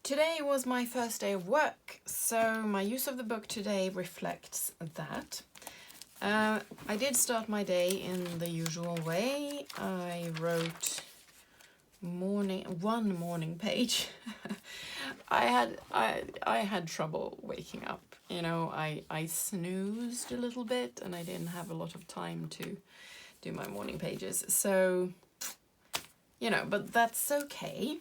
Today was my first day of work, so my use of the book today reflects that. I did start my day in the usual way. I wrote one morning page. I had trouble waking up. You know, I snoozed a little bit and I didn't have a lot of time to do my morning pages. So, you know, but that's okay.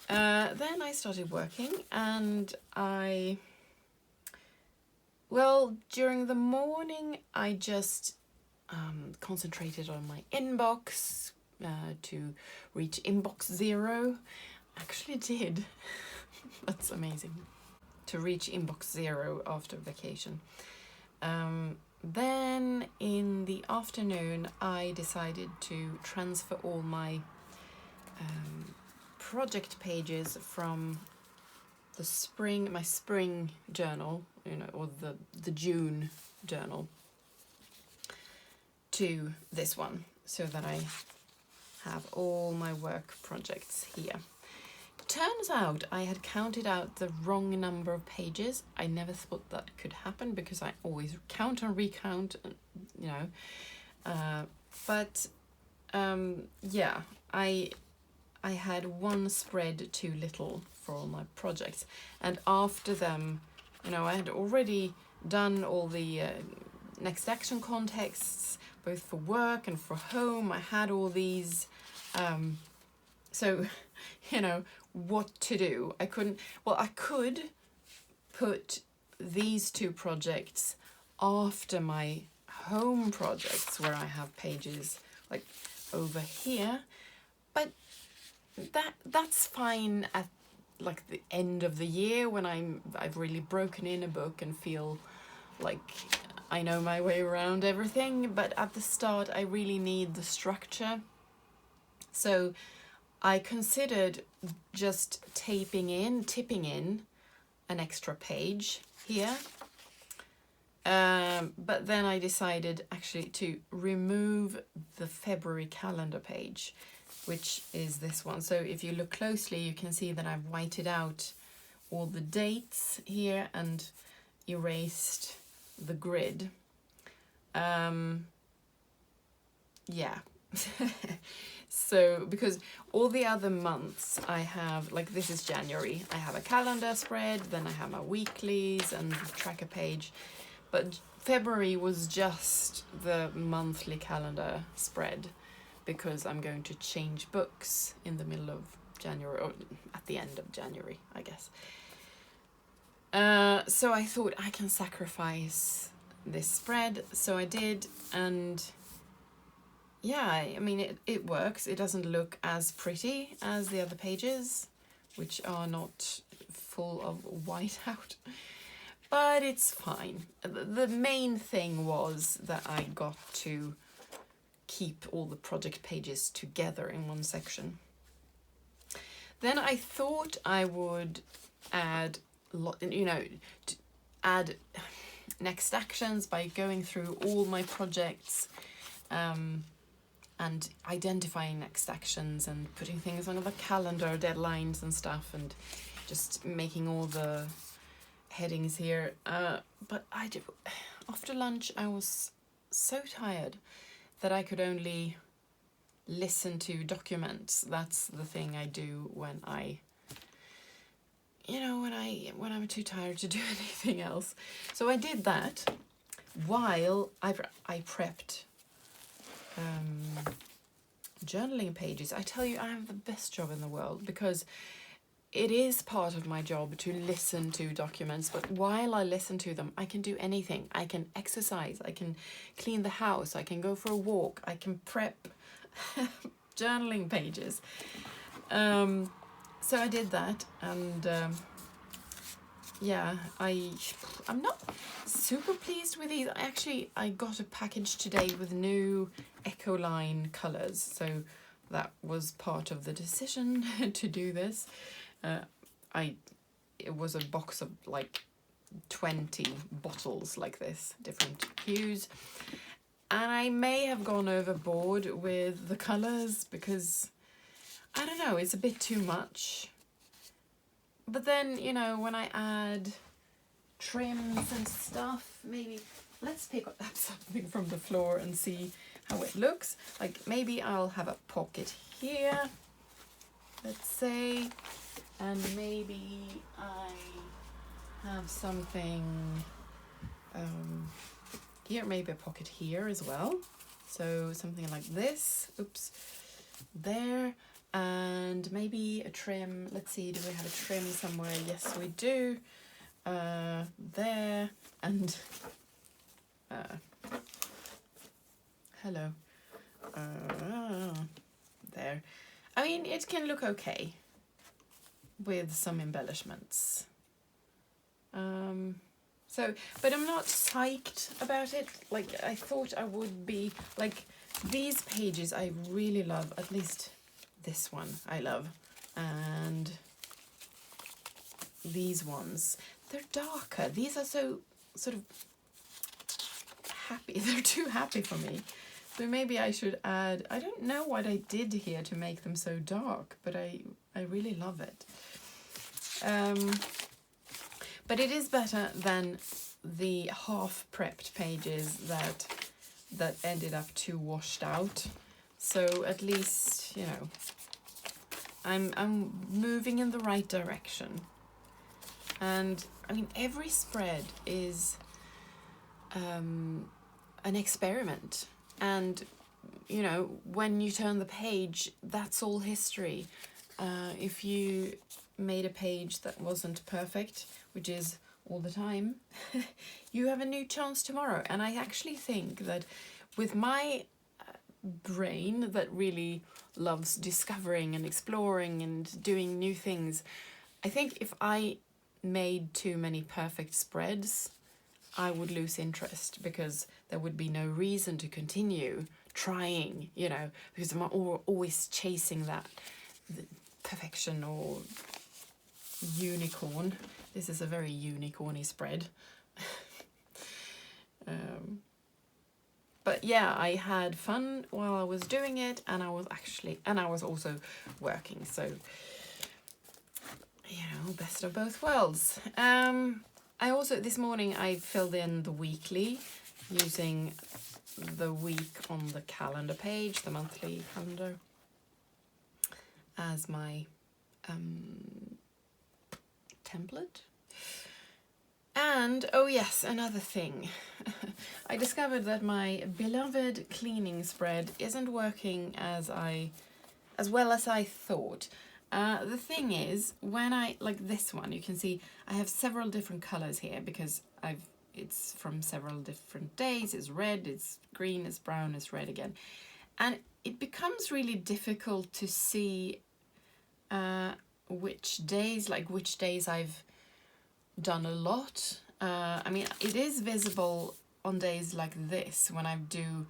Then I started working and during the morning I just concentrated on my inbox to reach inbox 0. Actually did. That's amazing. To reach inbox 0 after vacation. Then in the afternoon I decided to transfer all my project pages from my spring journal, you know, or the June journal, to this one, so that I have all my work projects here. Turns out I had counted out the wrong number of pages. I never thought that could happen because I always count and recount, you know. Yeah, I had one spread too little for all my projects, and after them, you know, I had already done all the next action contexts, both for work and for home. I had all these, so, you know, what to do. I could put these two projects after my home projects, where I have pages like over here, but that's fine at like the end of the year, when I've really broken in a book and feel like I know my way around everything. But at the start I really need the structure, so I considered just tipping in an extra page here, but then I decided actually to remove the February calendar page, which is this one. So if you look closely, you can see that I've whited out all the dates here and erased the grid. Yeah. So, because all the other months I have, like this is January, I have a calendar spread, then I have my weeklies and the tracker page. But February was just the monthly calendar spread, because I'm going to change books in the middle of January, or at the end of January, I guess. So I thought I can sacrifice this spread, so I did, and yeah, I mean it works. It doesn't look as pretty as the other pages, which are not full of whiteout, but it's fine. The main thing was that I got to keep all the project pages together in one section. Then I thought I would add, add next actions by going through all my projects and identifying next actions and putting things on the calendar, deadlines and stuff, and just making all the headings here. But after lunch I was so tired that I could only listen to documents. That's the thing I do when I'm too tired to do anything else. So I did that while I prepped journaling pages. I tell you, I have the best job in the world, because it is part of my job to listen to documents, but while I listen to them, I can do anything. I can exercise, I can clean the house, I can go for a walk, I can prep journaling pages. So I did that, and yeah, I'm not super pleased with these. I got a package today with new Ecoline colours, so that was part of the decision to do this. It was a box of like 20 bottles like this, different hues, and I may have gone overboard with the colours, because I don't know, it's a bit too much. but then, you know, when I add trims and stuff, maybe let's pick up something from the floor and see how it looks. Like maybe I'll have a pocket here, let's say, and maybe I have something here, maybe a pocket here as well. So something like this, oops, there, and maybe a trim. Let's see, do we have a trim somewhere? Yes, we do. There, and hello, there. I mean, it can look okay with some embellishments. So, but I'm not psyched about it. Like, I thought I would be. Like, these pages I really love, at least this one I love. And these ones, they're darker. These are so sort of happy. They're too happy for me. So maybe I should add, I don't know what I did here to make them so dark, but I really love it. But it is better than the half prepped pages that ended up too washed out. So at least, you know, I'm moving in the right direction. And I mean, every spread is an experiment. And, you know, when you turn the page, that's all history. If you made a page that wasn't perfect, which is all the time, you have a new chance tomorrow. And I actually think that with my brain that really loves discovering and exploring and doing new things, I think if I made too many perfect spreads, I would lose interest, because there would be no reason to continue trying, you know, because I'm always chasing that perfection or unicorn. This is a very unicorny spread. But yeah, I had fun while I was doing it, and I was also working, so, you know, best of both worlds. I also, this morning, I filled in the weekly using the week on the calendar page, the monthly calendar, as my template. And, oh yes, another thing. I discovered that my beloved cleaning spread isn't working as well as I thought. The thing is, when I, like this one, you can see I have several different colors here because it's from several different days. It's red, it's green, it's brown, it's red again. And it becomes really difficult to see which days I've done a lot. I mean, it is visible on days like this when I do,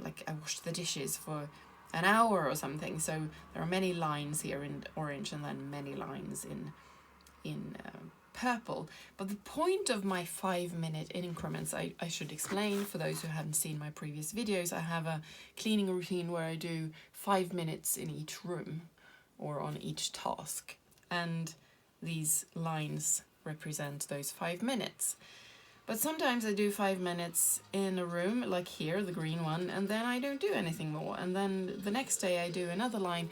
like I wash the dishes for an hour or something. So there are many lines here in orange and then many lines in purple. But the point of my 5-minute increments, I should explain for those who haven't seen my previous videos, I have a cleaning routine where I do 5 minutes in each room or on each task. And these lines represent those 5 minutes. But sometimes I do 5 minutes in a room, like here, the green one, and then I don't do anything more. And then the next day I do another line,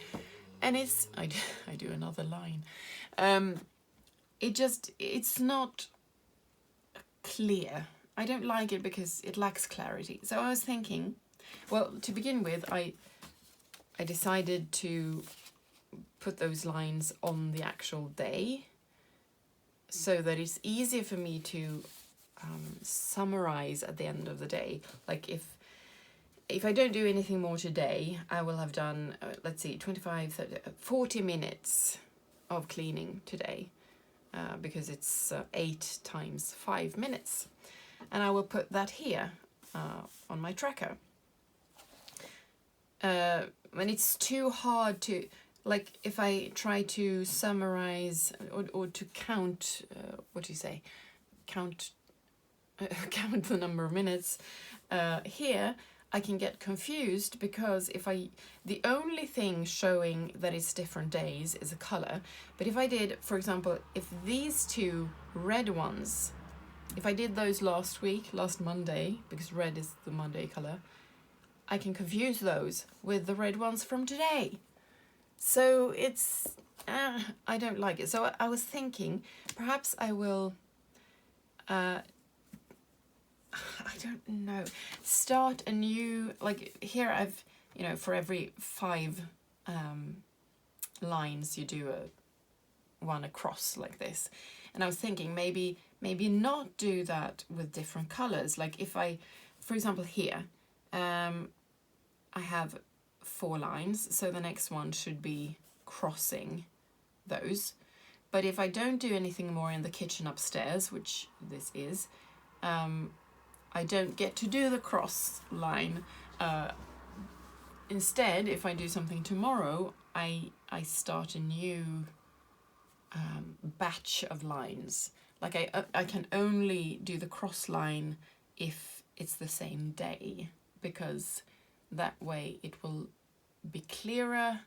and I do another line. It's not clear. I don't like it because it lacks clarity. So I was thinking, well, to begin with, I decided to put those lines on the actual day so that it's easier for me to summarize at the end of the day. Like if I don't do anything more today, I will have done, let's see, 25, 30, 40 minutes of cleaning today, because it's 8 times 5 minutes. And I will put that here on my tracker. When it's too hard to, like if I try to summarize or to count, count the number of minutes here, I can get confused because the only thing showing that it's different days is a color. But if I did, for example, if these two red ones, if I did those last Monday, because red is the Monday color, I can confuse those with the red ones from today. So it's, I don't like it. So I was thinking, perhaps I will, I don't know, start a new, like here I've, for every 5 lines you do one across like this. And I was thinking maybe not do that with different colors. Like if I, for example here, I have 4 lines, so the next one should be crossing those. But if I don't do anything more in the kitchen upstairs, which this is, I don't get to do the cross line. Instead, if I do something tomorrow, I start a new batch of lines. Like I can only do the cross line if it's the same day, because that way it will be clearer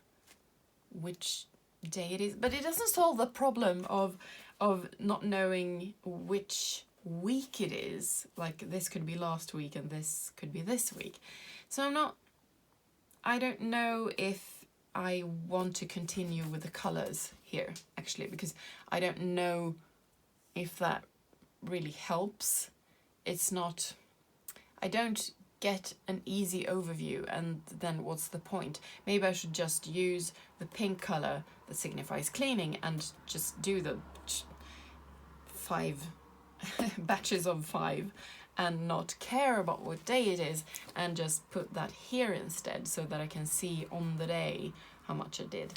which day it is. But it doesn't solve the problem of not knowing which week it is. Like this could be last week and this could be this week. So I don't know if I want to continue with the colors here, actually, because I don't know if that really helps. It's not, I don't get an easy overview, and then what's the point? Maybe I should just use the pink color that signifies cleaning and just do the 5 batches of 5 and not care about what day it is, and just put that here instead so that I can see on the day how much I did.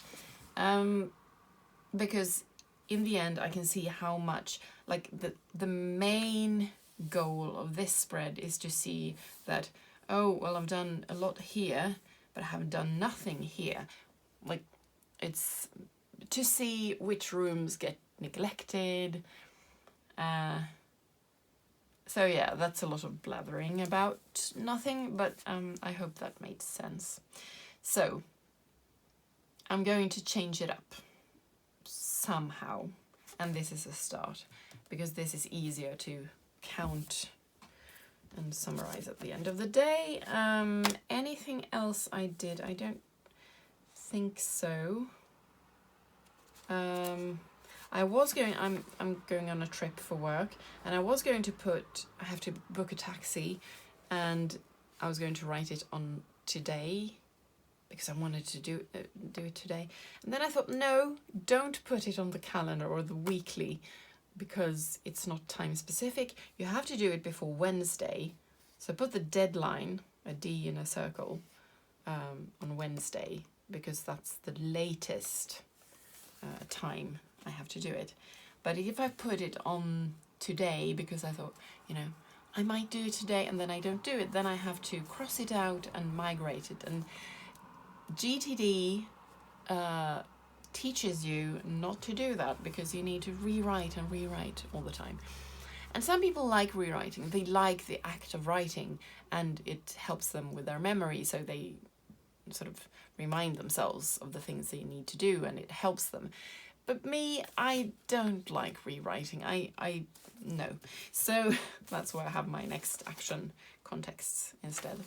Because in the end I can see how much, like the main goal of this spread is to see that, oh, well, I've done a lot here, but I haven't done nothing here. Like, it's to see which rooms get neglected. So yeah, that's a lot of blathering about nothing, but I hope that made sense. So I'm going to change it up somehow, and this is a start, because this is easier to count and summarize at the end of the day. Anything else I did? I don't think so. I'm going on a trip for work, and I was going to I have to book a taxi, and I was going to write it on today because I wanted to do it today. And then I thought, no, don't put it on the calendar or the weekly, because it's not time specific. You have to do it before Wednesday. So put the deadline, a D in a circle, on Wednesday, because that's the latest time I have to do it. But if I put it on today, because I thought, I might do it today, and then I don't do it, then I have to cross it out and migrate it. And GTD teaches you not to do that, because you need to rewrite and rewrite all the time. And some people like rewriting. They like the act of writing, and it helps them with their memory, so they sort of remind themselves of the things they need to do, and it helps them. But me, I don't like rewriting. I no. So that's why I have my next action contexts instead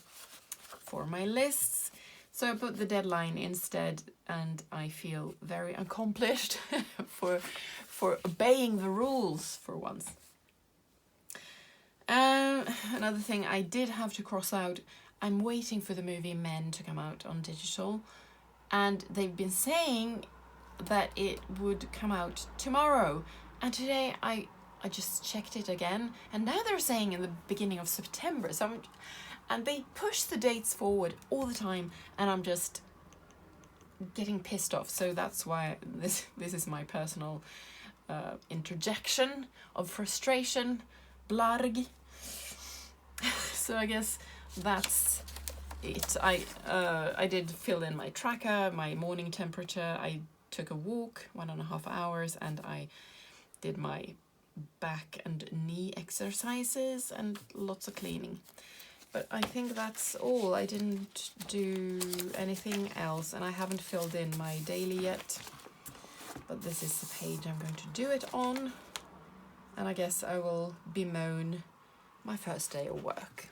for my lists. So I put the deadline instead, and I feel very accomplished for obeying the rules for once. Another thing I did have to cross out, I'm waiting for the movie Men to come out on digital, and they've been saying that it would come out tomorrow, and today I just checked it again, and now they're saying in the beginning of September. And they push the dates forward all the time, and I'm just getting pissed off. So that's why this is my personal interjection of frustration, blarg. So I guess that's it. I did fill in my tracker, my morning temperature. I took a walk, 1.5 hours, and I did my back and knee exercises and lots of cleaning. But I think that's all. I didn't do anything else, and I haven't filled in my daily yet. But this is the page I'm going to do it on. And I guess I will bemoan my first day of work.